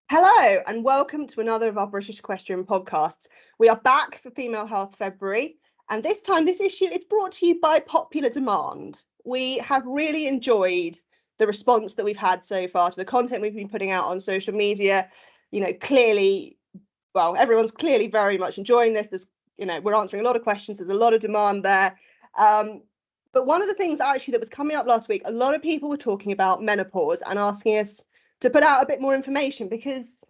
Hello and welcome to another of our British Equestrian podcasts. We are back for Female Health February, and this time this issue is brought to you by popular demand. We have really enjoyed the response that we've had so far to the content we've been putting out on social media. Clearly, everyone's clearly very much enjoying this. We're answering a lot of questions. There's a lot of demand there. But one of the things actually that was coming up last week, a lot of people were talking about menopause and asking us to put out a bit more information because,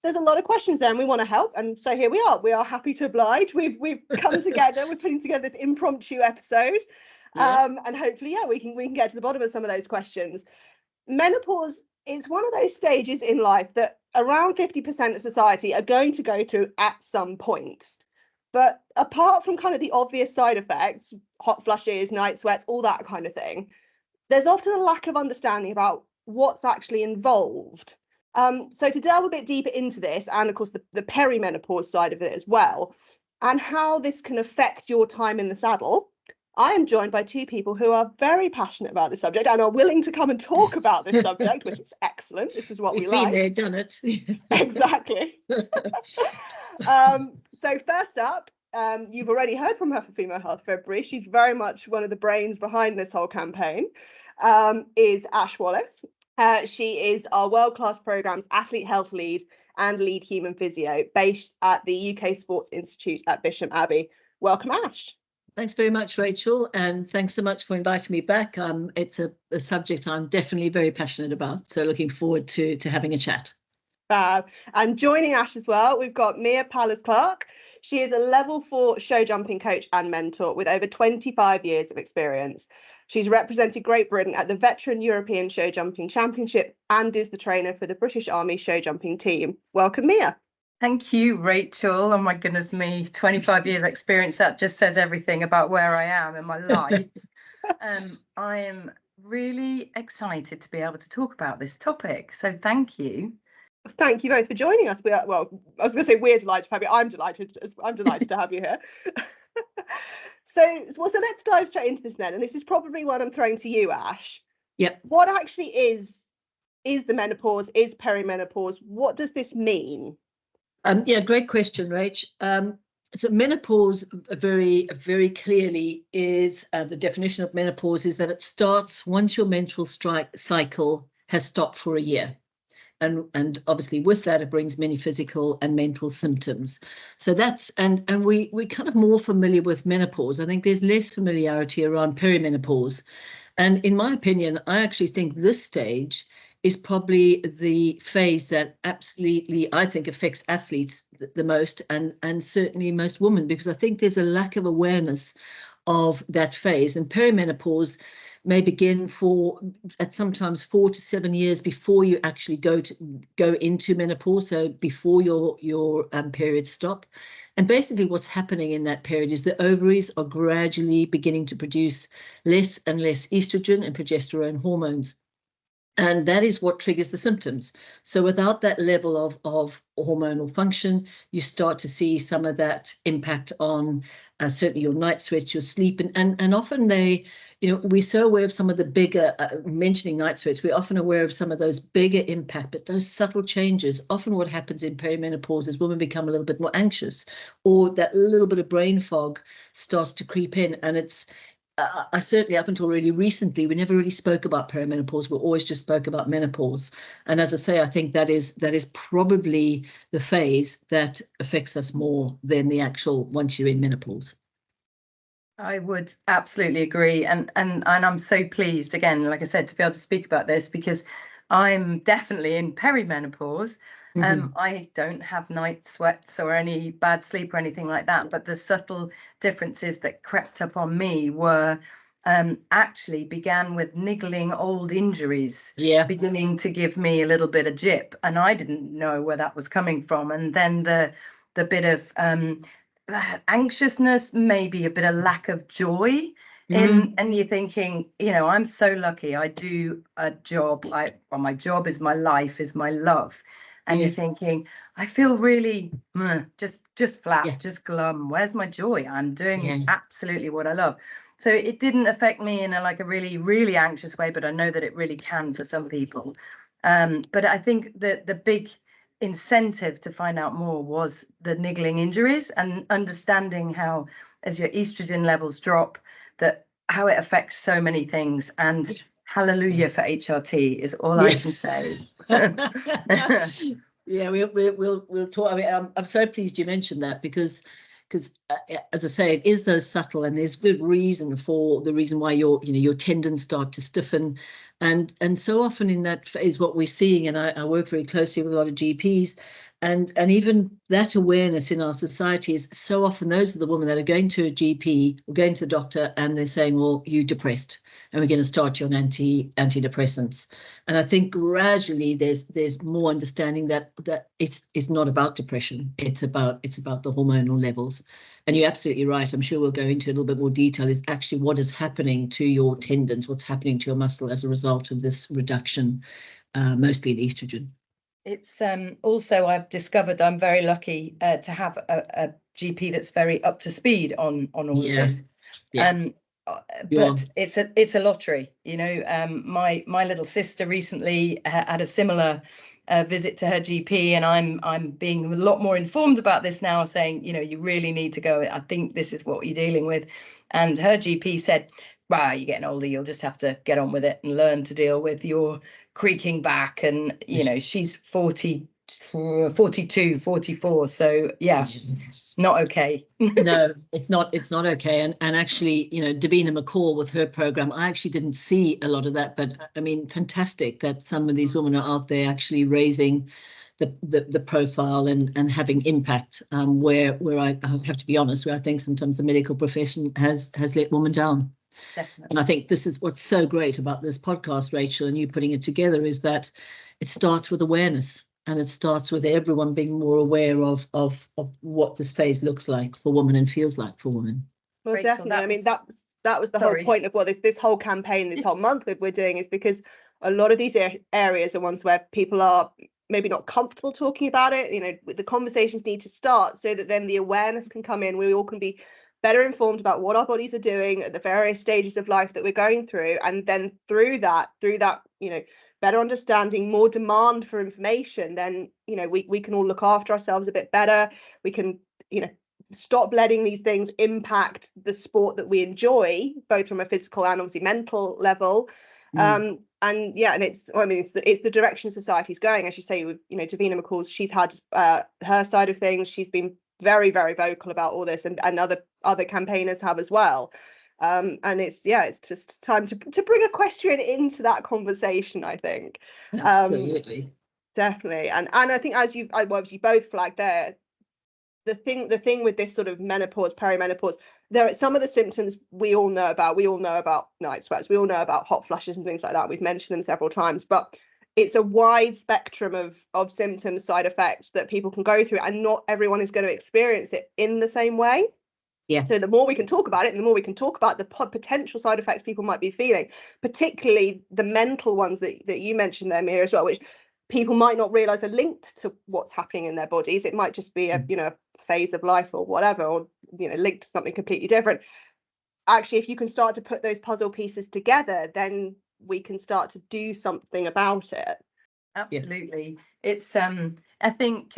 there's a lot of questions there and we want to help. And so here we are. We are happy to oblige. We've come together. We're putting together this impromptu episode. And hopefully, we can get to the bottom of some of those questions. Menopause is one of those stages in life that around 50% of society are going to go through at some point. But apart from kind of the obvious side effects, hot flushes, night sweats, all that kind of thing, there's often a lack of understanding about what's actually involved. So to delve a bit deeper into this, and of course the perimenopause side of it as well, and how this can affect your time in the saddle, I am joined by two people who are very passionate about this subject and are willing to come and talk about this subject, which is excellent. This is what we like. We've been there, done it. Exactly. So first up, you've already heard from her for Female Health February. She's very much one of the brains behind this whole campaign, is Ash Wallace. She is our world-class programmes athlete health lead and lead human physio based at the UK Sports Institute at Bisham Abbey. Welcome, Ash. Thanks very much, Rachel, and thanks so much for inviting me back. It's a subject I'm definitely very passionate about, so looking forward to having a chat. And joining Ash as well, we've got Mia Pallas-Clark. She is a level 4 show jumping coach and mentor with over 25 years of experience. She's represented Great Britain at the Veteran European Show Jumping Championship and is the trainer for the British Army show jumping team. Welcome, Mia. Thank you, Rachel. Oh my goodness me, 25 years experience, that just says everything about where I am in my life. I am really excited to be able to talk about this topic, so thank you. Thank you both for joining us. I was going to say we're delighted to have you. I'm delighted to have you here. So let's dive straight into this then. And this is probably one I'm throwing to you, Ash. Yep. What actually is the menopause? Is perimenopause? What does this mean? Great question, Rach. So menopause very, very clearly is the definition of menopause is that it starts once your menstrual cycle has stopped for a year. And obviously with that, it brings many physical and mental symptoms. So that's, and we're kind of more familiar with menopause. I think there's less familiarity around perimenopause. And in my opinion, I actually think this stage is probably the phase that absolutely, I think, affects athletes the most and certainly most women, because I think there's a lack of awareness of that phase. And perimenopause may begin at sometimes 4 to 7 years before you actually go into menopause, so before your periods stop. And basically what's happening in that period is the ovaries are gradually beginning to produce less and less estrogen and progesterone hormones. And that is what triggers the symptoms. So without that level of hormonal function, you start to see some of that impact on certainly your night sweats, your sleep. And often we're so aware of some of the bigger, mentioning night sweats, we're often aware of some of those bigger impact, but those subtle changes, often what happens in perimenopause is women become a little bit more anxious, or that little bit of brain fog starts to creep in. And it's, I certainly, up until really recently, we never really spoke about perimenopause. We always just spoke about menopause. And as I say, I think that is probably the phase that affects us more than the actual once you're in menopause. I would absolutely agree. And I'm so pleased, again, like I said, to be able to speak about this because I'm definitely in perimenopause. I don't have night sweats or any bad sleep or anything like that, but the subtle differences that crept up on me were actually began with niggling old injuries, beginning to give me a little bit of jip, and I didn't know where that was coming from. And then the bit of anxiousness, maybe a bit of lack of joy. And you're thinking, I'm so lucky. I do a job. My job is my life, is my love. And you're thinking, I feel really just flat, just glum. Where's my joy? I'm doing absolutely what I love. So it didn't affect me in a really, really anxious way, but I know that it really can for some people. But I think that the big incentive to find out more was the niggling injuries, and understanding how, as your estrogen levels drop, that how it affects so many things. And hallelujah for HRT is all I can say. Yeah, we'll talk. I mean, I'm so pleased you mentioned that, because as I say, it is those subtle, and there's good reason for the reason why your tendons start to stiffen, and so often in that phase what we're seeing, and I work very closely with a lot of GPs, and even that awareness in our society is so often those are the women that are going to a GP or going to the doctor, and they're saying, well, you're depressed and we're going to start you on antidepressants. And I think gradually there's more understanding that it's not about depression, it's about the hormonal levels. And you're absolutely right. I'm sure we'll go into a little bit more detail, is actually what is happening to your tendons, what's happening to your muscle as a result of this reduction, mostly in estrogen. It's also, I've discovered I'm very lucky to have a GP that's very up to speed on all of this. Yeah. But it's a lottery, my little sister recently had a similar visit to her GP, and I'm being a lot more informed about this now, saying, you really need to go. I think this is what you're dealing with. And her GP said, wow, you're getting older, you'll just have to get on with it and learn to deal with your creaking back. And she's 42, 44, so not okay. No, it's not okay. And actually, Davina McCall with her program, I actually didn't see a lot of that, but I mean, fantastic that some of these women are out there actually raising the profile and having impact, where I have to be honest, where I think sometimes the medical profession has let women down. Definitely. And I think this is what's so great about this podcast, Rachel, and you putting it together, is that it starts with awareness, and it starts with everyone being more aware of what this phase looks like for women and feels like for women. Well, Rachel, definitely. I mean, that was the whole point of what this whole campaign, this whole month that we're doing, is because a lot of these areas are ones where people are maybe not comfortable talking about it. The conversations need to start so that then the awareness can come in. We all can be better informed about what our bodies are doing at the various stages of life that we're going through, and then through that better understanding, more demand for information, then we can all look after ourselves a bit better. We can stop letting these things impact the sport that we enjoy, both from a physical and obviously mental level. And it's the direction society's going, as you say, with Davina McCall. She's had her side of things. She's been very, very vocal about all this, and other campaigners have as well. And it's just time to bring equestrian into that conversation, I think. Absolutely. Definitely. And I think, as you both flagged there, the thing with this sort of menopause, perimenopause, there are some of the symptoms we all know about. We all know about night sweats. We all know about hot flushes and things like that. We've mentioned them several times, but it's a wide spectrum of symptoms, side effects that people can go through, and not everyone is going to experience it in the same way. Yeah. So the more we can talk about it, and the more we can talk about the potential side effects people might be feeling, particularly the mental ones that you mentioned there, Mia, as well, which people might not realize are linked to what's happening in their bodies. It might just be a phase of life or whatever, or linked to something completely different. Actually, if you can start to put those puzzle pieces together, then we can start to do something about it. Absolutely. It's I think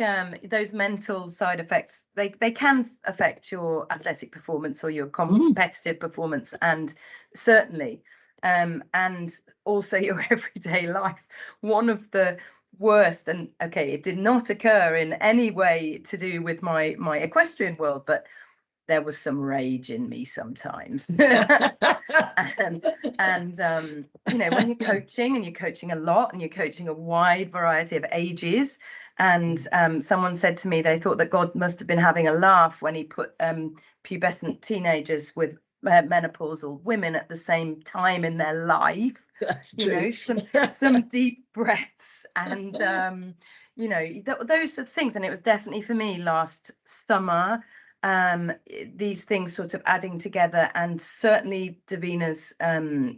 those mental side effects, they can affect your athletic performance or your competitive performance, and certainly and also your everyday life. One of the worst, and okay, it did not occur in any way to do with my equestrian world, but there was some rage in me sometimes. and when you're coaching a lot, and you're coaching a wide variety of ages, and someone said to me they thought that God must have been having a laugh when he put pubescent teenagers with menopausal women at the same time in their life. That's true. Some deep breaths, and those sort of things. And it was definitely for me last summer, these things sort of adding together, and certainly Davina's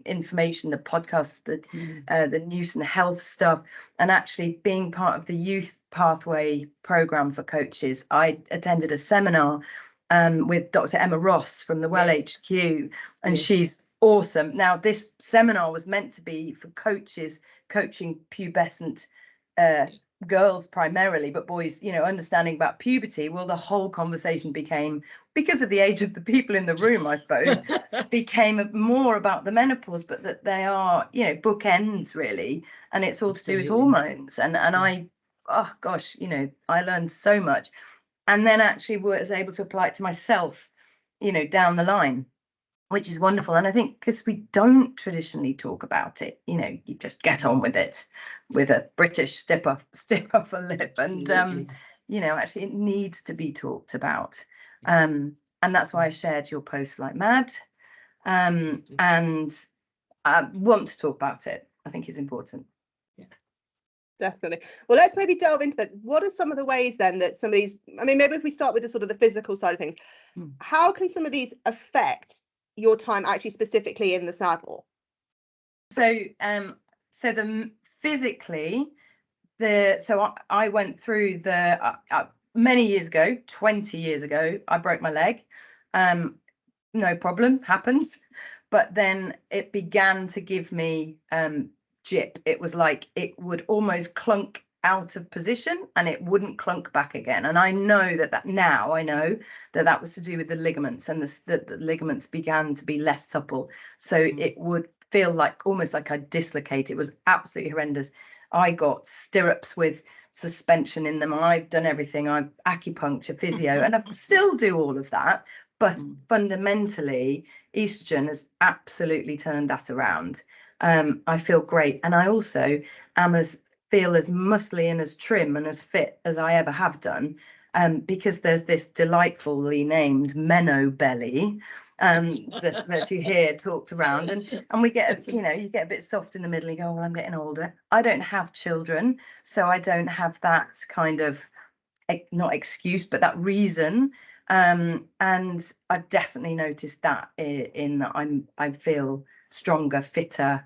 information, the podcasts, the news and health stuff, and actually being part of the youth pathway program for coaches. I attended a seminar with Dr. Emma Ross from the Well HQ, and she's awesome. Now, this seminar was meant to be for coaches coaching pubescent girls primarily, but boys, you know, understanding about puberty, well, the whole conversation became, because of the age of the people in the room, I suppose, became more about the menopause, but that they are, you know, bookends really, and it's all to do with hormones. And I, oh gosh, you know, I learned so much, and then actually was able to apply it to myself, you know, down the line, which is wonderful. And I think because we don't traditionally talk about it, you know, you just get on with it with a British stiff off a lip. Absolutely. And you know, actually it needs to be talked about. And that's why I shared your post like mad. And I want to talk about it. I think it's important. Definitely. Well, let's maybe delve into that. What are some of the ways then that some of these, I mean, maybe if we start with the sort of the physical side of things, how can some of these affect your time actually specifically in the saddle? So the physically, I went through the many years ago, 20 years ago, I broke my leg. No problem, happens. But then it began to give me jip. It was like it would almost clunk out of position and it wouldn't clunk back again. And I know that now I know that was to do with the ligaments, and the ligaments began to be less supple. So it would feel like almost like I dislocate. It was absolutely horrendous. I got stirrups with suspension in them. I've done everything. I've acupuncture, physio, and I still do all of that. But fundamentally, estrogen has absolutely turned that around. I feel great. And I also feel as muscly and as trim and as fit as I ever have done, because there's this delightfully named Meno belly that you hear talked around, and we get, you know, you get a bit soft in the middle. You go, well, I'm getting older. I don't have children, so I don't have that kind of, not excuse, but that reason. And I've definitely noticed that in that I feel stronger, fitter.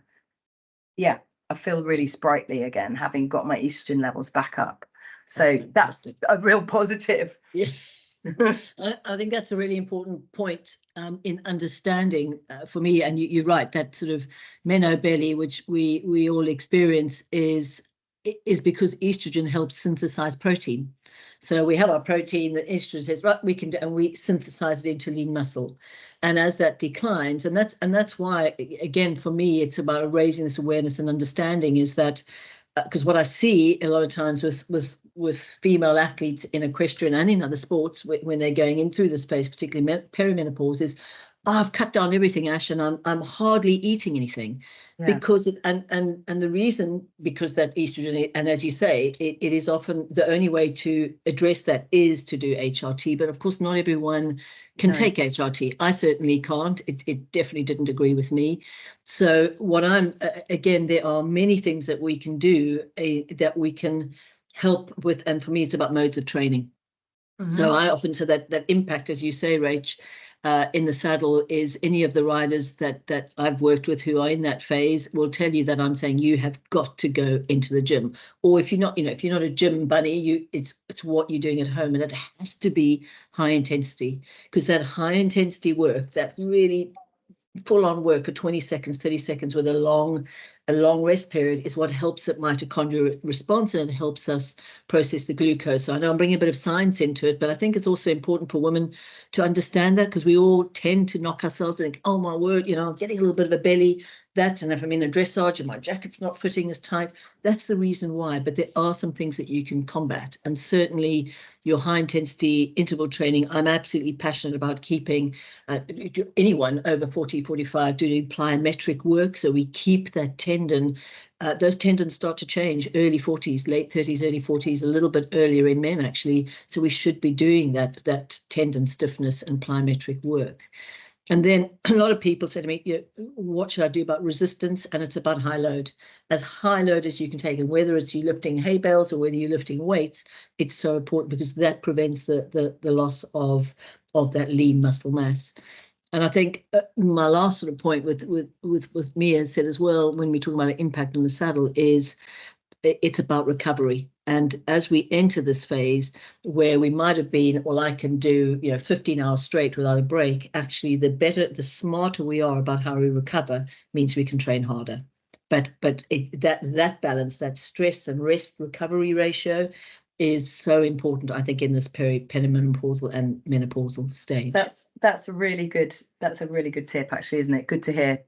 Yeah, I feel really sprightly again, having got my estrogen levels back up. So that's a real positive. Yeah. I think that's a really important point in understanding for me. And you're right, that sort of meno belly, which we all experience, is because estrogen helps synthesize protein. So we have our protein that estrogen says, right, we can do, and we synthesize it into lean muscle. And as that declines, and that's why, again, for me, it's about raising this awareness and understanding, is that because what I see a lot of times with female athletes in equestrian and in other sports when they're going in through this phase, particularly perimenopause, is, oh, I've cut down everything, Ash, and I'm hardly eating anything. Yeah. Because and the reason, because that estrogen, and as you say, it is often the only way to address that is to do HRT. But of course, not everyone can take HRT. I certainly can't. It definitely didn't agree with me. So what again, there are many things that we can do that we can help with. And for me, it's about modes of training. Mm-hmm. So I often say that impact, as you say, Rach, in the saddle is any of the riders that I've worked with who are in that phase will tell you that I'm saying you have got to go into the gym. Or if you're not a gym bunny, it's what you're doing at home, and it has to be high intensity, because that high intensity work, that really full on work for 20 seconds, 30 seconds with a long rest period, is what helps that mitochondrial response and helps us process the glucose. So I know I'm bringing a bit of science into it, but I think it's also important for women to understand that, because we all tend to knock ourselves and think, oh my word, I'm getting a little bit of a belly. And if I'm in a dressage and my jacket's not fitting as tight, that's the reason why. But there are some things that you can combat. And certainly your high intensity interval training, I'm absolutely passionate about keeping anyone over 40, 45 doing plyometric work. So we keep that tendon. Those tendons start to change early 40s, late 30s, early 40s, a little bit earlier in men, actually. So we should be doing that tendon stiffness and plyometric work. And then a lot of people say to me, what should I do about resistance? And it's about high load. As high load as you can take, and whether it's you lifting hay bales or whether you're lifting weights, it's so important, because that prevents the loss of that lean muscle mass. And I think my last sort of point with Mia said as well, when we talk about impact on the saddle, is it's about recovery. And as we enter this phase where we might have been, well, I can do 15 hours straight without a break, actually the smarter we are about how we recover means we can train harder. but that balance, that stress and rest recovery ratio, is so important, I think, in this perimenopausal and menopausal stage. That's a really good tip, actually, isn't it? Good to hear,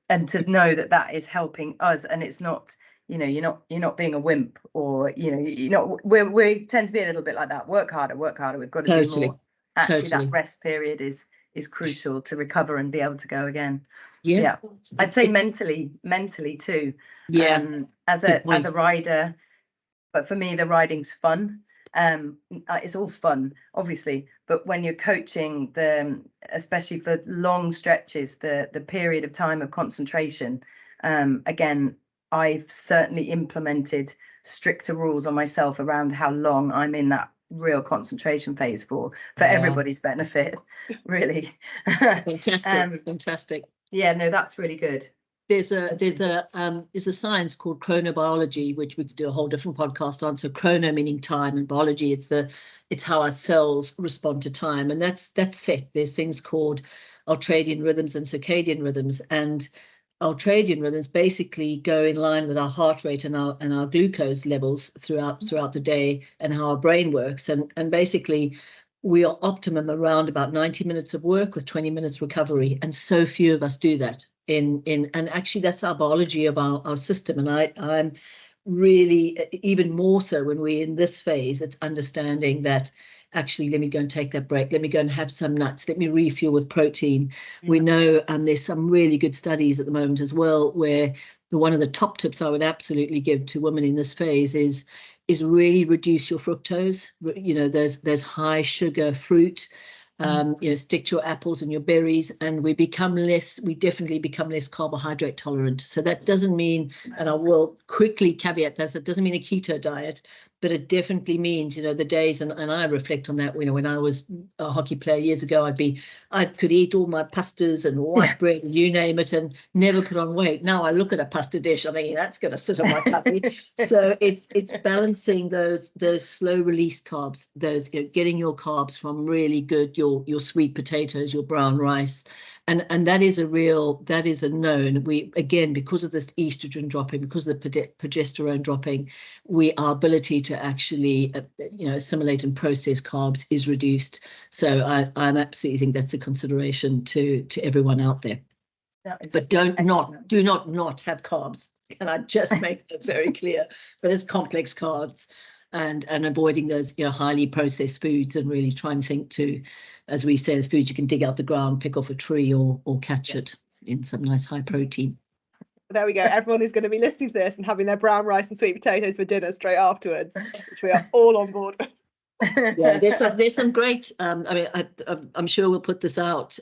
and to know that is helping us, and it's not, you're not being a wimp, or we tend to be a little bit like that. Work harder. We've got to do more. Actually, that rest period is crucial to recover and be able to go again. Yeah. I'd say mentally too. Yeah. As a rider. But for me, the riding's fun. It's all fun, obviously. But when you're coaching, especially for long stretches, the period of time of concentration, again, I've certainly implemented stricter rules on myself around how long I'm in that real concentration phase for everybody's benefit, really. Fantastic. Yeah, no, that's really good. There's a science called chronobiology, which we could do a whole different podcast on. So chrono meaning time, and biology, it's how our cells respond to time, and that's set. There's things called ultradian rhythms and circadian rhythms, and ultradian rhythms basically go in line with our heart rate and our glucose levels throughout the day, and how our brain works, and basically we are optimum around about 90 minutes of work with 20 minutes recovery, and so few of us do that. And actually that's our biology of our system, and I'm really, even more so when we're in this phase, it's understanding that actually, let me go and take that break, let me go and have some nuts, let me refuel with protein. We know there's some really good studies at the moment as well, where one of the top tips I would absolutely give to women in this phase is really reduce your fructose. There's high sugar fruit. Stick to your apples and your berries, and we definitely become less carbohydrate tolerant. So that doesn't mean, and I will quickly caveat this, it doesn't mean a keto diet, but it definitely means, the days, and I reflect on that, when I was a hockey player years ago, I could eat all my pastas and white bread, you name it, and never put on weight. Now I look at a pasta dish, I'm thinking that's going to sit on my tummy. So it's balancing those slow release carbs, those getting your carbs from really good, your sweet potatoes, your brown rice, and that is a known. We, again, because of this estrogen dropping, because of the progesterone dropping, our ability to actually assimilate and process carbs is reduced. So I absolutely think that's a consideration to everyone out there. But do not have carbs. Can I just make that very clear? But it's complex carbs. And avoiding those highly processed foods, and really trying to think to, as we say, the foods you can dig out the ground, pick off a tree, or catch it in some nice high protein. There we go. Everyone is going to be listening to this and having their brown rice and sweet potatoes for dinner straight afterwards, which we are all on board. Yeah, there's some great. I'm sure we'll put this out.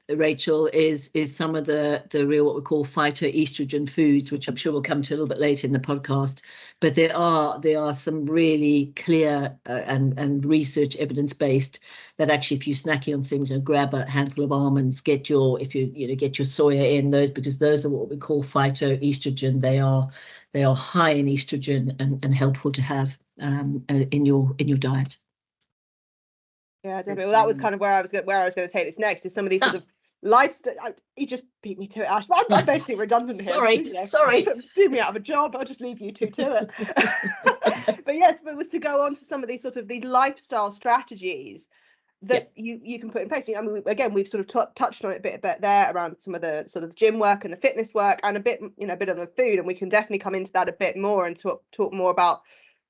Rachel, is some of the real, what we call phytoestrogen foods, which I'm sure we'll come to a little bit later in the podcast. But there are some really clear and research evidence based that actually, if you're snacking on things, grab a handful of almonds, get your soya in those, because those are what we call phytoestrogen. They are high in estrogen and helpful to have in your diet. Yeah, definitely. Well, that was kind of where I was going to take this next, is some of these sort of lifestyle. You just beat me to it, Ash. I'm basically redundant here. Sorry. Do me out of a job. I'll just leave you two to it. But yes, but it was to go on to some of these these lifestyle strategies that you can put in place. I mean, again, we've sort of touched on it a bit there around some of the sort of gym work and the fitness work, and a bit on the food, and we can definitely come into that a bit more and talk more about,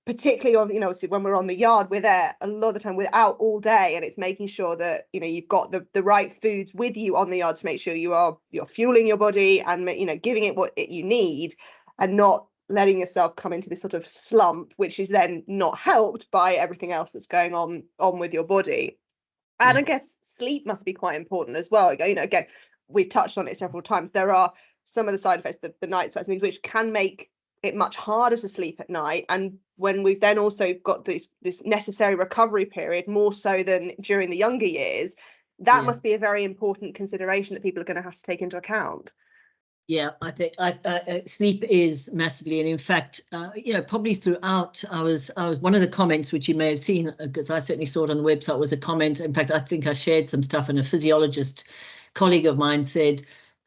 particularly on, obviously when we're on the yard, we're there a lot of the time, we're out all day, and it's making sure that you've got the right foods with you on the yard to make sure you're fueling your body and giving it what you need, and not letting yourself come into this sort of slump, which is then not helped by everything else that's going on with your body. And I guess sleep must be quite important as well. Again, we've touched on it several times. There are some of the side effects, the night sweats, things which can make it much harder to sleep at night. And when we've then also got this necessary recovery period, more so than during the younger years, that must be a very important consideration that people are going to have to take into account. Yeah, I think sleep is massively, and in fact, probably throughout, I was one of the comments which you may have seen, because I certainly saw it on the website, was a comment. In fact, I think I shared some stuff, and a physiologist colleague of mine said,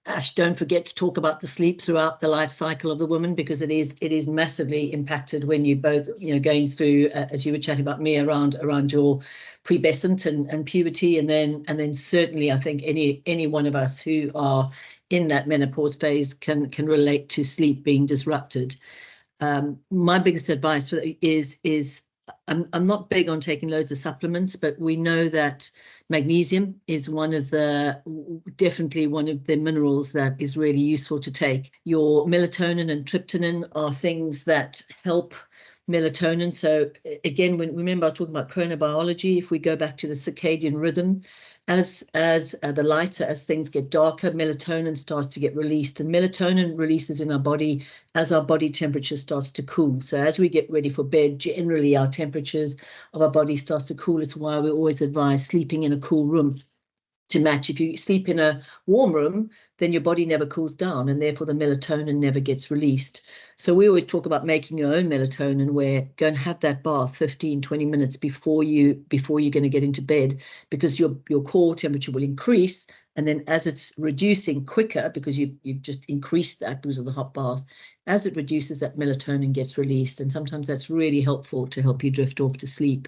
Ash, don't forget to talk about the sleep throughout the life cycle of the woman, because it is massively impacted when you both, going through, as you were chatting about me, around your pubescent and puberty, and then certainly I think any one of us who are in that menopause phase can relate to sleep being disrupted. My biggest advice is I'm not big on taking loads of supplements, but we know that magnesium is definitely one of the minerals that is really useful to take. Your melatonin and tryptophan are things that help melatonin. So again, remember I was talking about chronobiology. If we go back to the circadian rhythm, as the lighter, as things get darker, melatonin starts to get released, and melatonin releases in our body as our body temperature starts to cool. So as we get ready for bed, generally our temperatures of our body starts to cool. It's why we always advise sleeping in a cool room to match. If you sleep in a warm room, then your body never cools down, and therefore the melatonin never gets released. So we always talk about making your own melatonin, where go and have that bath 15, 20 minutes before you're going to get into bed, because your core temperature will increase. And then as it's reducing quicker, because you've just increased that because of the hot bath, as it reduces, that melatonin gets released. And sometimes that's really helpful to help you drift off to sleep.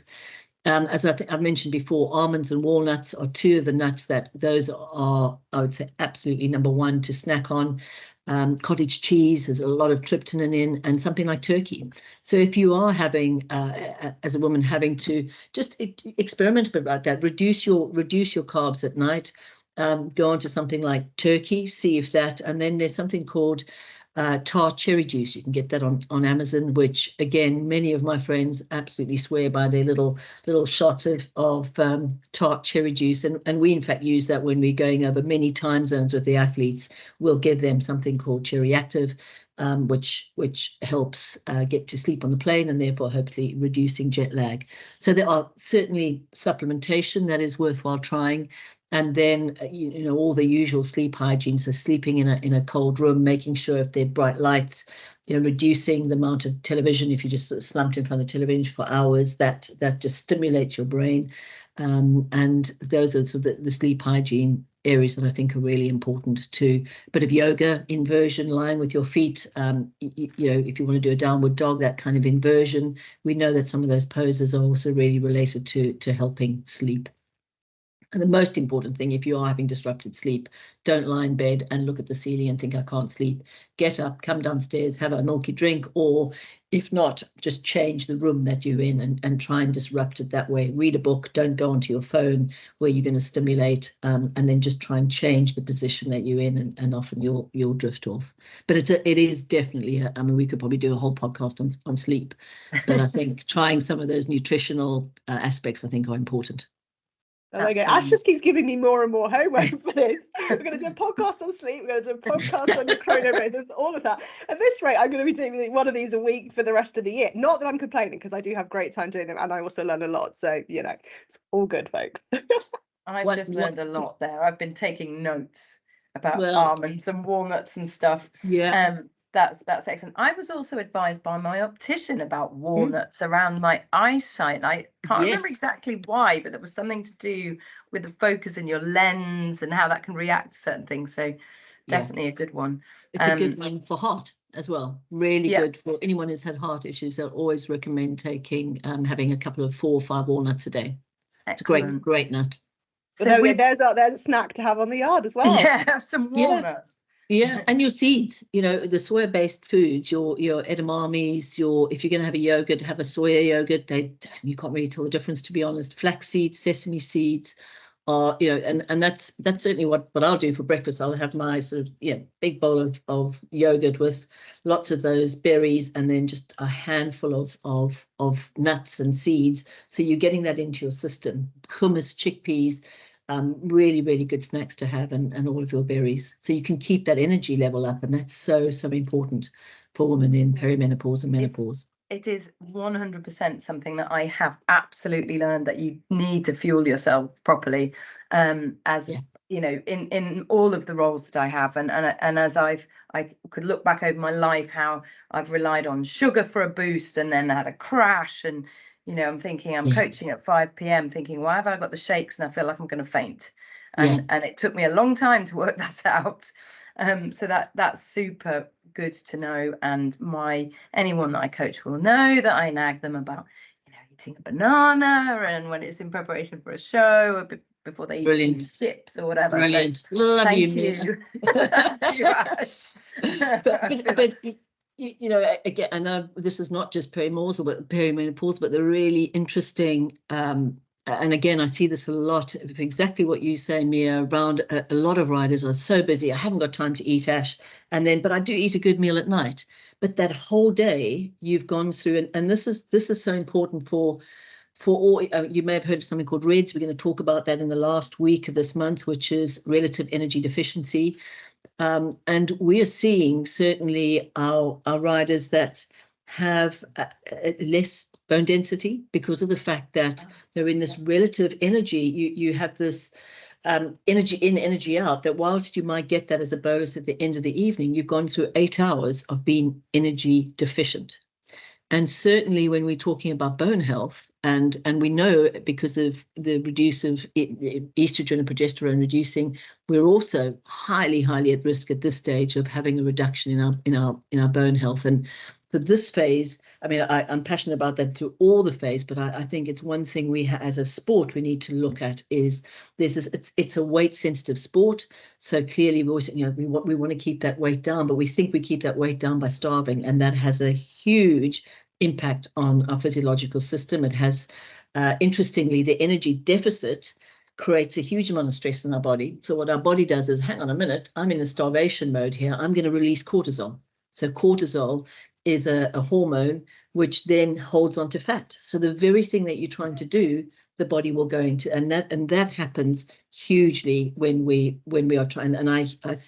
As I think I've mentioned before, almonds and walnuts are two of the nuts those are, I would say, absolutely number one to snack on. Cottage cheese has a lot of tryptophan in, and something like turkey. So if you are having, as a woman, having to just experiment a bit about that, reduce your carbs at night, go on to something like turkey, see if that, and then there's something called tart cherry juice. You can get that on Amazon, which again, many of my friends absolutely swear by their little shot of tart cherry juice. And we in fact use that when we're going over many time zones with the athletes. We'll give them something called Cherry Active, which helps get to sleep on the plane, and therefore hopefully reducing jet lag. So there are certainly supplementation that is worthwhile trying. And then, all the usual sleep hygiene. So sleeping in a cold room, making sure if there are bright lights, reducing the amount of television. If you just sort of slumped in front of the television for hours, that just stimulates your brain. And those are sort of the sleep hygiene areas that I think are really important too. A bit of yoga, inversion, lying with your feet. If you want to do a downward dog, that kind of inversion. We know that some of those poses are also really related to helping sleep. And the most important thing, if you are having disrupted sleep, don't lie in bed and look at the ceiling and think, I can't sleep. Get up, come downstairs, have a milky drink, or if not, just change the room that you're in and try and disrupt it that way. Read a book, don't go onto your phone where you're going to stimulate, and then just try and change the position that you're in, and often you'll drift off. But it is definitely, we could probably do a whole podcast on sleep, but I think trying some of those nutritional aspects, I think, are important. Oh, okay. Ash just keeps giving me more and more homework for this. We're going to do a podcast on sleep. We're going to do a podcast on your chronometers, all of that. At this rate, I'm going to be doing one of these a week for the rest of the year. Not that I'm complaining, because I do have great time doing them, and I also learn a lot. So, it's all good, folks. I've just learned a lot there. I've been taking notes about almonds and walnuts and stuff. Yeah. That's excellent. I was also advised by my optician about walnuts around my eyesight. I can't remember exactly why, but it was something to do with the focus in your lens and how that can react to certain things. So definitely a good one. It's a good one for heart as well. Really good for anyone who's had heart issues. I always recommend having a couple of 4 or 5 walnuts a day. Excellent. It's a great nut. So there's a snack to have on the yard as well. Yeah, have some walnuts. Yeah, and your seeds, the soya-based foods, your edamames, if you're going to have a yogurt, have a soya yogurt. You can't really tell the difference, to be honest. Flax seeds, sesame seeds are, and that's certainly what I'll do for breakfast. I'll have my sort of big bowl of yogurt with lots of those berries, and then just a handful of nuts and seeds. So you're getting that into your system. Hummus, chickpeas. Really, really good snacks to have, and all of your berries. So you can keep that energy level up, and that's so important for women in perimenopause and menopause. It is 100% something that I have absolutely learned, that you need to fuel yourself properly, in all of the roles that I have, and as I could look back over my life, how I've relied on sugar for a boost and then had a crash, and I'm thinking I'm coaching at 5 p.m. thinking, why have I got the shakes and I feel like I'm going to faint? and it took me a long time to work that out. So that's super good to know. And anyone that I coach will know that I nag them about, eating a banana, and when it's in preparation for a show, or before they eat chips or whatever. Brilliant. So, Love thank you. Thank you, Ash. but again, I know this is not just perimenopause, but the really interesting, and again, I see this a lot, exactly what you say, Mia, around a lot of riders are so busy, I haven't got time to eat, Ash, but I do eat a good meal at night. But that whole day you've gone through, and this is so important for all. You may have heard of something called REDS. We're going to talk about that in the last week of this month, which is relative energy deficiency. And we are seeing certainly our riders that have less bone density because of the fact that they're in this relative energy. You have this energy in, energy out, that whilst you might get that as a bonus at the end of the evening, you've gone through 8 hours of being energy deficient. And certainly when we're talking about bone health, and we know because of the reduce of estrogen and progesterone reducing, we're also highly at risk at this stage of having a reduction in our bone health. And for this phase, I mean, I'm passionate about that through all the phase, but I think it's one thing we as a sport we need to look at is it's a weight sensitive sport. So clearly we always, we want to keep that weight down, but we think we keep that weight down by starving, and that has a huge impact on our physiological system. It has, interestingly, the energy deficit creates a huge amount of stress in our body. So what our body does is, hang on a minute, I'm in a starvation mode here, I'm going to release cortisol. So cortisol is a hormone which then holds onto fat. So the very thing that you're trying to do, the body will go into, and that happens hugely when we are trying. And I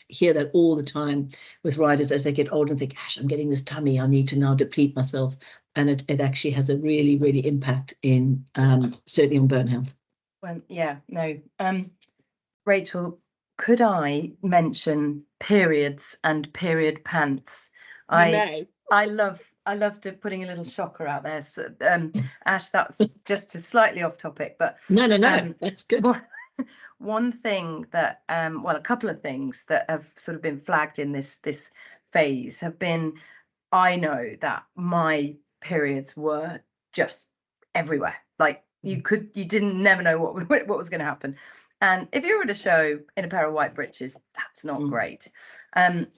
hear that all the time with riders as they get older and think, gosh, I'm getting this tummy, I need to now deplete myself. And it actually has a really impact in certainly on bone health. Well, yeah, no. Rachel, could I mention periods and period pants? I loved putting a little shocker out there. So, Ash, that's just slightly off topic, but no, that's good. One thing that, a couple of things that have sort of been flagged in this phase have been, I know that my periods were just everywhere. Like you never know what was going to happen. And if you were at a show in a pair of white breeches, that's not great.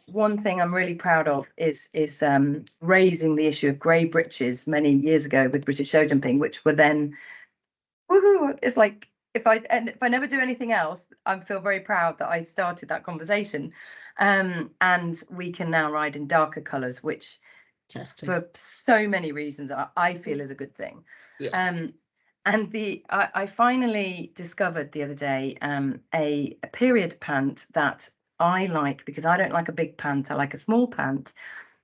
One thing I'm really proud of is raising the issue of grey breeches many years ago with British show jumping, which were then, woohoo! It's like if I never do anything else, I feel very proud that I started that conversation. And we can now ride in darker colours, which for so many reasons I feel is a good thing. Yeah. And I finally discovered the other day a period pant that I like, because I don't like a big pant, I like a small pant.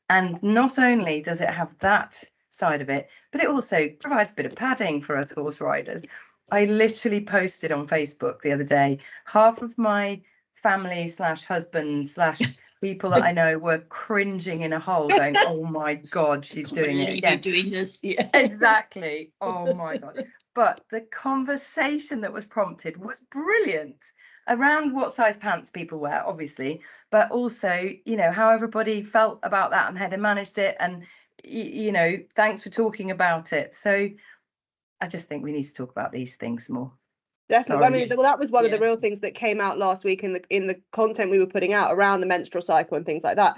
And not only does it have that side of it, but it also provides a bit of padding for us horse riders. I literally posted on Facebook the other day, half of my family / husband / people that I know were cringing in a hole going, oh my God, she's doing it again. Doing this, yeah. Exactly. Oh my God. But the conversation that was prompted was brilliant around what size pants people wear, obviously, but also, how everybody felt about that and how they managed it. And, thanks for talking about it. So I just think we need to talk about these things more. Definitely. Sorry. I mean, well, that was one of the real things that came out last week in the content we were putting out around the menstrual cycle and things like that,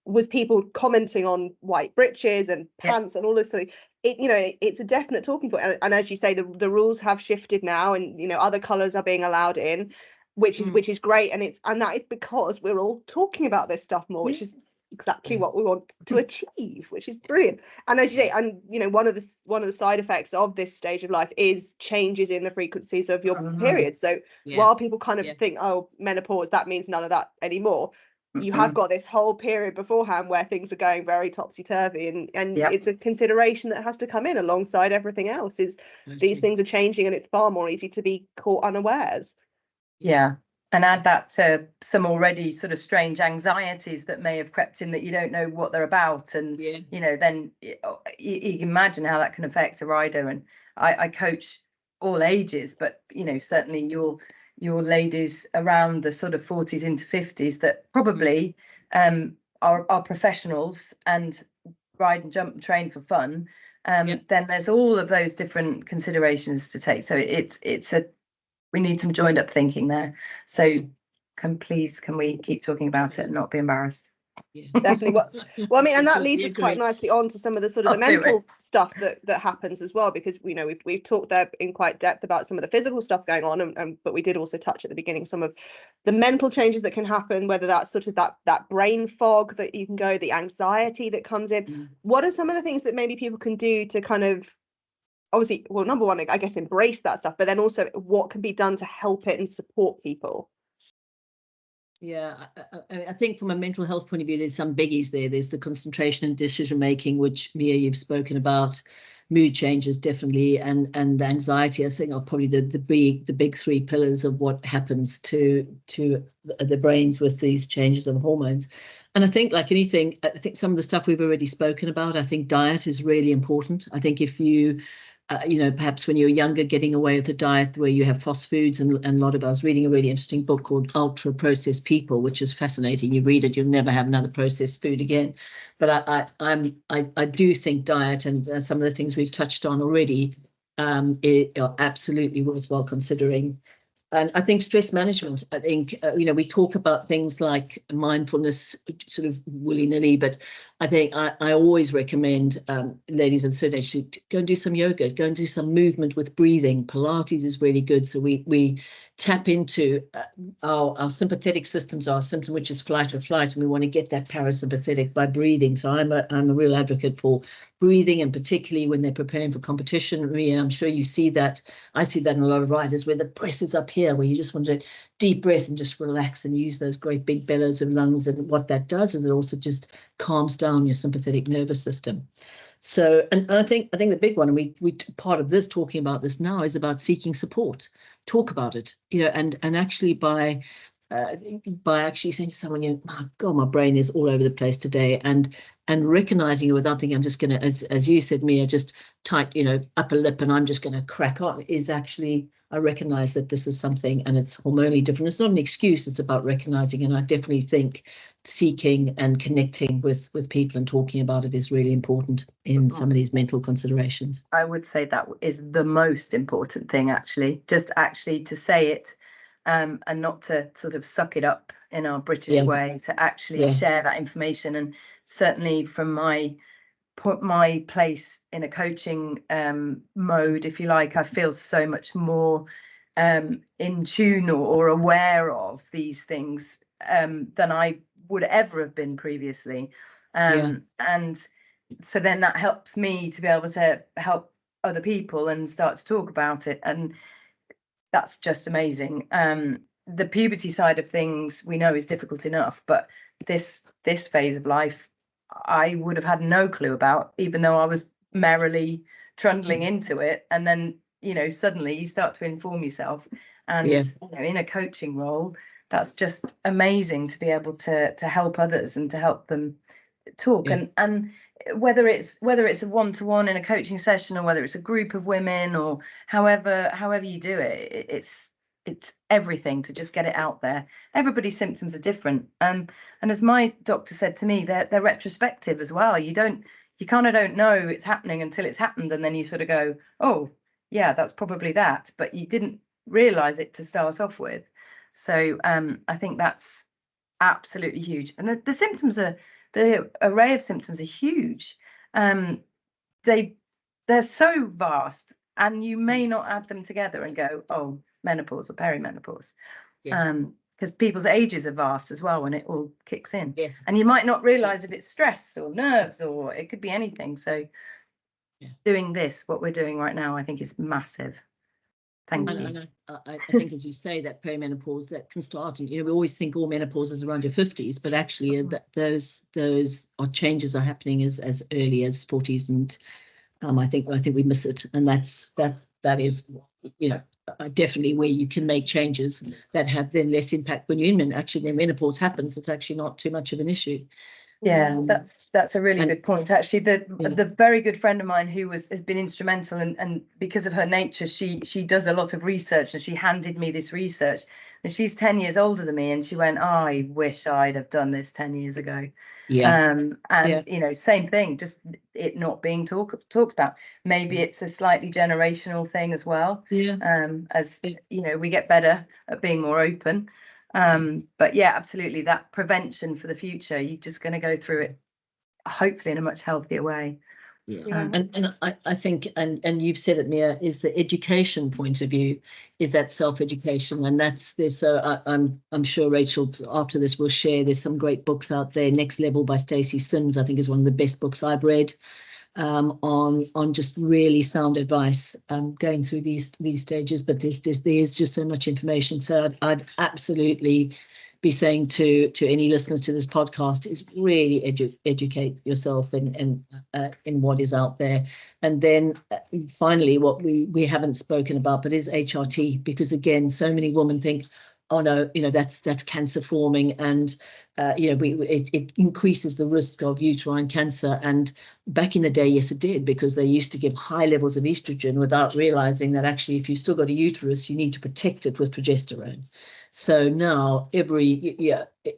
was people commenting on white breeches and pants and all this sort of, it's a definite talking point. And as you say, the rules have shifted now, and other colours are being allowed in, which is great. And that is because we're all talking about this stuff more, which is exactly what we want to achieve, which is brilliant. And as you say, and one of the side effects of this stage of life is changes in the frequencies of your period. So while people kind of think, oh, menopause, that means none of that anymore, you have got this whole period beforehand where things are going very topsy-turvy, and it's a consideration that has to come in alongside everything else, is these things are changing, and it's far more easy to be caught unawares. And add that to some already sort of strange anxieties that may have crept in that you don't know what they're about, and then you can imagine how that can affect a rider. And I coach all ages, but certainly your ladies around the sort of 40s into 50s that probably are professionals and ride and jump and train for fun, then there's all of those different considerations to take. So we need some joined up thinking there. So can we keep talking about it and not be embarrassed? Yeah. Definitely. Well, I mean, and that leads us quite nicely on to some of the sort of the mental stuff that happens as well, because we've talked there in quite depth about some of the physical stuff going on, but we did also touch at the beginning some of the mental changes that can happen, whether that's sort of that brain fog that you can go, the anxiety that comes in. What are some of the things that maybe people can do to kind of, obviously, well, number one, I guess, embrace that stuff, but then also what can be done to help it and support people? Yeah, I think from a mental health point of view, there's some biggies there. There's the concentration and decision making, which Mia, you've spoken about. Mood changes definitely, and the anxiety, I think, are probably the big three pillars of what happens to the brains with these changes of hormones. And I think, like anything, I think some of the stuff we've already spoken about. I think diet is really important. I think if you perhaps when you're younger, getting away with a diet where you have fast foods and a lot of, I was reading a really interesting book called Ultra Processed People, which is fascinating. You read it, you'll never have another processed food again. But I do think diet and some of the things we've touched on already are absolutely worthwhile considering. And I think stress management, I think, we talk about things like mindfulness sort of willy-nilly, but I think I always recommend ladies of certain age should go and do some yoga, go and do some movement with breathing. Pilates is really good. So we tap into our sympathetic systems, our symptom, which is fight or flight, and we want to get that parasympathetic by breathing. So I'm a real advocate for breathing, and particularly when they're preparing for competition. I'm sure you see that. I see that in a lot of riders where the breath is up here, where you just want to deep breath and just relax and use those great big bellows of lungs. And what that does is it also just calms down your sympathetic nervous system. So, and I think the big one, and we part of this talking about this now, is about seeking support. Talk about it, and actually by actually saying to someone, my God, my brain is all over the place today, and recognizing it without thinking I'm just going to, as you said, Mia, just tight, upper lip, and I'm just going to crack on, is actually, I recognize that this is something, and it's hormonally different. It's not an excuse, it's about recognizing, and I definitely think seeking and connecting with people and talking about it is really important in some of these mental considerations. I would say that is the most important thing, actually, just actually to say it, and not to sort of suck it up in our British way, to actually share that information. And certainly from my place in a coaching mode, if you like, I feel so much more in tune or aware of these things than I would ever have been previously. And so then that helps me to be able to help other people and start to talk about it. And that's just amazing. The puberty side of things we know is difficult enough, but this phase of life I would have had no clue about, even though I was merrily trundling into it. And then, suddenly you start to inform yourself. And in a coaching role, that's just amazing to be able to help others and to help them talk. And whether it's a one-to-one in a coaching session, or whether it's a group of women, or however you do it, it's everything to just get it out there. Everybody's symptoms are different, and as my doctor said to me, they're retrospective as well. You kind of don't know it's happening until it's happened, and then you sort of go, oh yeah, that's probably that, but you didn't realize it to start off with. So I think that's absolutely huge. And the symptoms are, the array of symptoms are huge. They're so vast, and you may not add them together and go, oh, menopause or perimenopause, because people's ages are vast as well when it all kicks in. And you might not realize if it's stress or nerves, or it could be anything. So doing this, what we're doing right now, I think is massive. Thank you. And I think, as you say, that perimenopause, that can start, and we always think all menopause is around your 50s, but actually those changes are happening as early as 40s, and I think we miss it, and that is definitely where you can make changes that have then less impact when you're in. Actually, when menopause happens, it's actually not too much of an issue. Yeah, that's a really good point. Actually, the very good friend of mine who has been instrumental, and because of her nature, she does a lot of research, and she handed me this research, and she's 10 years older than me, and she went, I wish I'd have done this 10 years ago. And you know, same thing, just it not being talked about. Maybe it's a slightly generational thing as well. As you know, we get better at being more open. But yeah, absolutely, that prevention for the future, you're just going to go through it hopefully in a much healthier way. And I think, and you've said it, Mia, is the education point of view, is that self-education, and I'm sure Rachel after this will share, there's some great books out there. Next Level by Stacey Sims, I think, is one of the best books I've read on just really sound advice going through these stages. But there's just so much information. So I'd absolutely be saying to any listeners to this podcast is really educate yourself in what is out there. And then finally, what we haven't spoken about, but is HRT, because again, so many women think, oh no, you know, that's cancer forming, and you know, it increases the risk of uterine cancer. And back in the day, yes, it did, because they used to give high levels of estrogen without realizing that actually, if you still got a uterus, you need to protect it with progesterone. So now every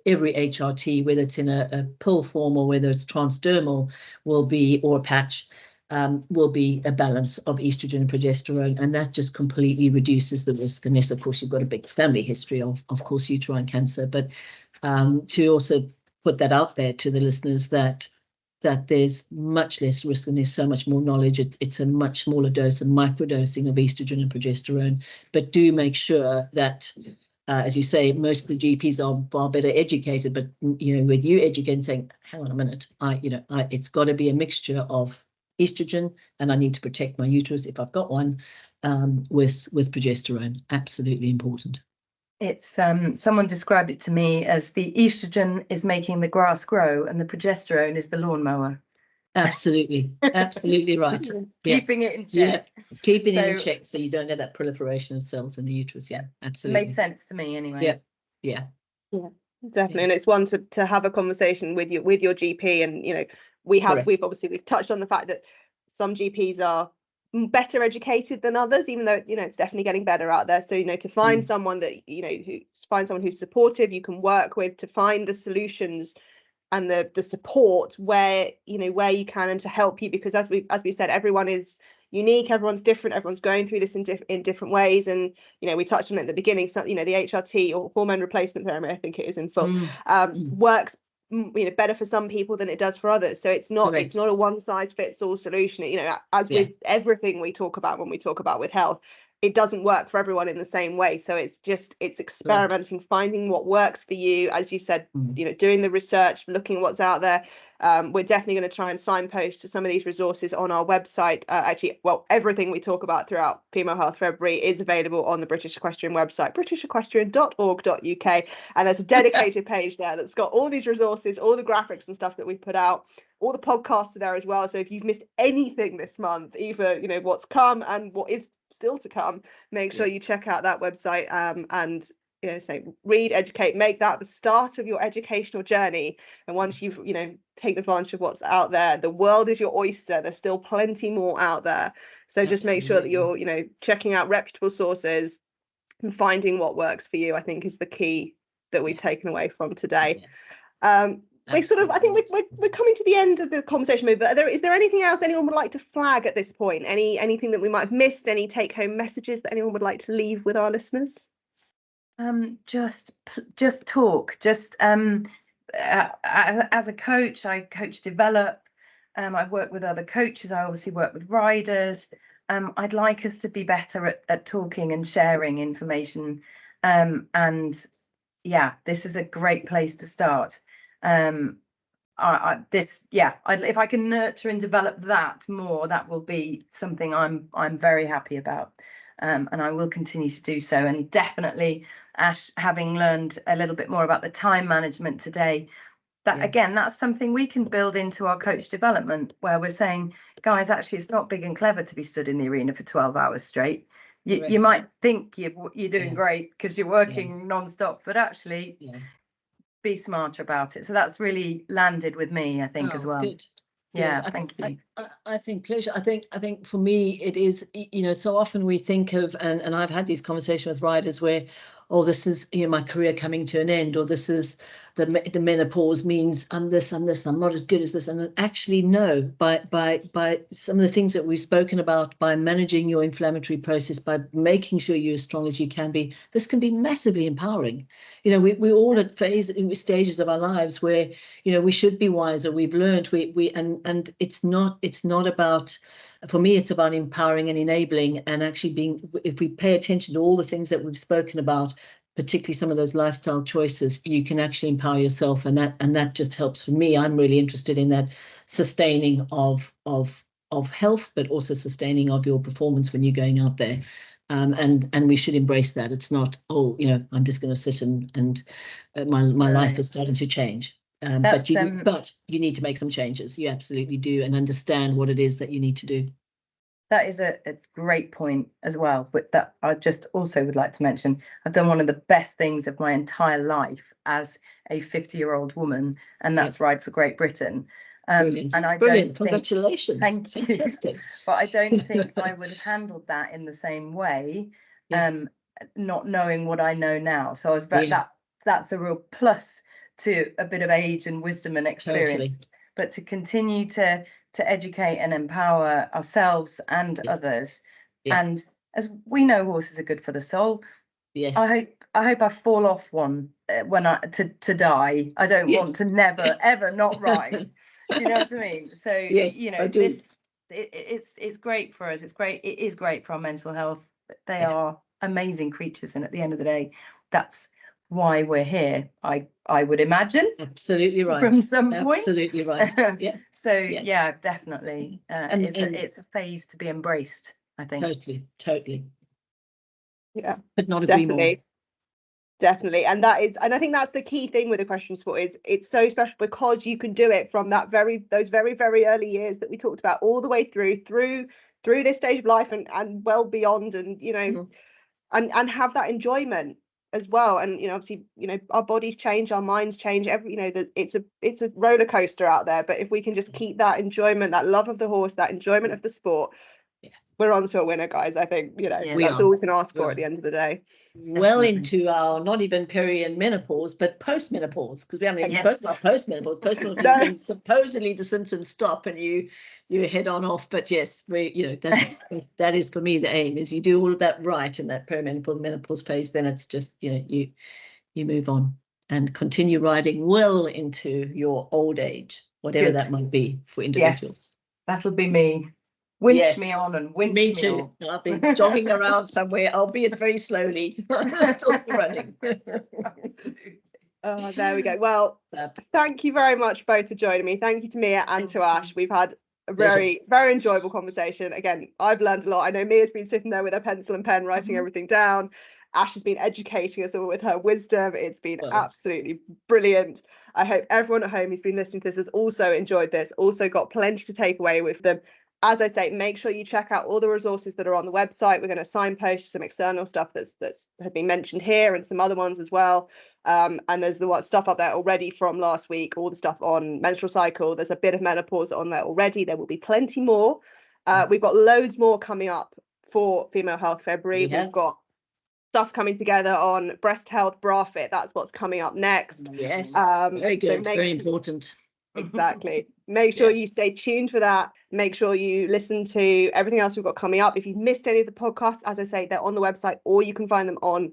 HRT, whether it's in a pill form or whether it's transdermal, or a patch, will be a balance of estrogen and progesterone, and that just completely reduces the risk, unless of course you've got a big family history of course uterine cancer. But to also put that out there to the listeners that there's much less risk and there's so much more knowledge. It's a much smaller dose, a microdosing of estrogen and progesterone. But do make sure that as you say, most of the GPs are far better educated, but you know, with you educating, saying, hang on a minute, it's got to be a mixture of estrogen, and I need to protect my uterus if I've got one, with progesterone. Absolutely important. It's someone described it to me as the estrogen is making the grass grow and the progesterone is the lawnmower. Absolutely right. Keeping it in check. Keeping it in check so you don't have that proliferation of cells in the uterus. Absolutely. Made sense to me anyway. Yeah, definitely. And it's one to have a conversation with your GP. And you know, we've touched on the fact that some GPs are better educated than others, even though, you know, it's definitely getting better out there. So, you know, to find someone that, you know, who's supportive, you can work with, to find the solutions and the support where you can, and to help you, because as we said, everyone is unique, everyone's different, everyone's going through this in different ways. And you know, we touched on it at the beginning, so you know, the HRT or hormone replacement therapy, I think it is in full, works better for some people than it does for others. So it's not a one size fits all solution. You know, as with everything we talk about when we talk about with health, it doesn't work for everyone in the same way. So it's experimenting, finding what works for you. As you said, you know, doing the research, looking at what's out there. We're definitely going to try and signpost to some of these resources on our website. Everything we talk about throughout Female Health February is available on the British Equestrian website, britishequestrian.org.uk. And there's a dedicated page there that's got all these resources, all the graphics and stuff that we put out. All the podcasts are there as well. So if you've missed anything this month, either, you know, what's come and what is still to come, make sure you check out that website, and you know, say, read, educate, make that the start of your educational journey. And once you've, you know, taken advantage of what's out there, the world is your oyster. There's still plenty more out there. So just make sure that you're, you know, checking out reputable sources and finding what works for you, I think, is the key that we've taken away from today. I think we're coming to the end of the conversation, but is there anything else anyone would like to flag at this point? Anything that we might have missed? Any take-home messages that anyone would like to leave with our listeners? Just talk. Just as a coach, I coach develop. I work with other coaches. I obviously work with riders. I'd like us to be better at talking and sharing information. And yeah, this is a great place to start. If I can nurture and develop that more, that will be something I'm very happy about, and I will continue to do so. And definitely, Ash, having learned a little bit more about the time management today, again, that's something we can build into our coach development, where we're saying, guys, actually, it's not big and clever to be stood in the arena for 12 hours straight. You might think you're doing great because you're working non-stop, but actually be smarter about it. So that's really landed with me, I think, as well. Good. Yeah, Good. thank you. I think pleasure. I think for me it is, so often we think of, and I've had these conversations with riders where, oh, this is, my career coming to an end, or this is the menopause means I'm this, I'm not as good as this. And actually, no, by some of the things that we've spoken about, by managing your inflammatory process, by making sure you're as strong as you can be, this can be massively empowering. We're all at stages of our lives where, we should be wiser. We've learned, and it's not about, for me, it's about empowering and enabling, and actually if we pay attention to all the things that we've spoken about, particularly some of those lifestyle choices, you can actually empower yourself, and that just helps for me. I'm really interested in that sustaining of health, but also sustaining of your performance when you're going out there. And we should embrace that. It's not, I'm just going to sit and my life is starting to change. But you need to make some changes. You absolutely do, and understand what it is that you need to do. That is a great point as well. But that I just also would like to mention, I've done one of the best things of my entire life as a 50-year-old woman, and that's ride for Great Britain. Brilliant. And I Brilliant. don't Congratulations. Thank you. Fantastic. But I don't think I would have handled that in the same way, not knowing what I know now. So I was that's a real plus to a bit of age and wisdom and experience. Totally. But to continue to educate and empower ourselves and others, and as we know, horses are good for the soul. Yes. I hope I fall off one when to die. I don't want to never ever not ride. Do you know what I mean? So it's great for us. It is great for our mental health. They are amazing creatures, and at the end of the day, that's why we're here. I would imagine. Absolutely right. From some point. Absolutely right. Yeah. So definitely. It's a phase to be embraced, I think. Totally. Yeah. But not agree more. Definitely. And I think that's the key thing with the question sport is it's so special because you can do it from those very, very early years that we talked about all the way through this stage of life and well beyond, and and have that enjoyment as well. And obviously our bodies change, our minds change, it's a roller coaster out there, but if we can just keep that enjoyment, that love of the horse, that enjoyment of the sport, we're on to a winner, guys. I think that's all we can ask for at the end of the day. Well, into our not even peri and menopause, but post-menopause, because we haven't even spoken about post-menopause. Post-menopause means supposedly the symptoms stop and you head on off. But yes, that is for me the aim, is you do all of that right in that perimenopause, menopause phase. Then it's just you move on and continue riding well into your old age, whatever that might be for individuals. Yes, that'll be me. Winch me on and winch me too. On. I'll be jogging around somewhere, albeit very slowly. Still running. Oh, there we go. Well, thank you very much both for joining me. Thank you to Mia and to Ash. We've had a very, very enjoyable conversation. Again, I've learned a lot. I know Mia's been sitting there with her pencil and pen, writing everything down. Ash has been educating us all with her wisdom. It's been absolutely brilliant. I hope everyone at home who's been listening to this has also enjoyed this, also got plenty to take away with them. As I say, make sure you check out all the resources that are on the website. We're going to signpost some external stuff that's has been mentioned here and some other ones as well. And there's the stuff up there already from last week, all the stuff on menstrual cycle. There's a bit of menopause on there already. There will be plenty more. We've got loads more coming up for Female Health February. We've got stuff coming together on breast health, bra fit. That's what's coming up next. Yes, very good, very important. Exactly. Make sure you stay tuned for that. Make sure you listen to everything else we've got coming up. If you've missed any of the podcasts, as I say, they're on the website, or you can find them on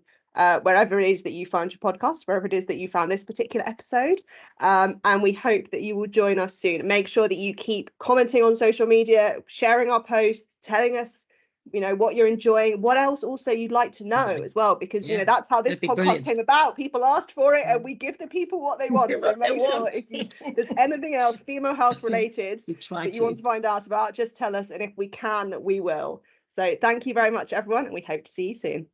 wherever it is that you found your podcast, wherever it is that you found this particular episode. And we hope that you will join us soon. Make sure that you keep commenting on social media, sharing our posts, telling us what you're enjoying, what else also you'd like to know as well, because that's how this podcast came about. People asked for it and we give the people what they want. So make sure if there's anything else female health related that you want to find out about, just tell us, and if we can, we will. So thank you very much everyone, and we hope to see you soon.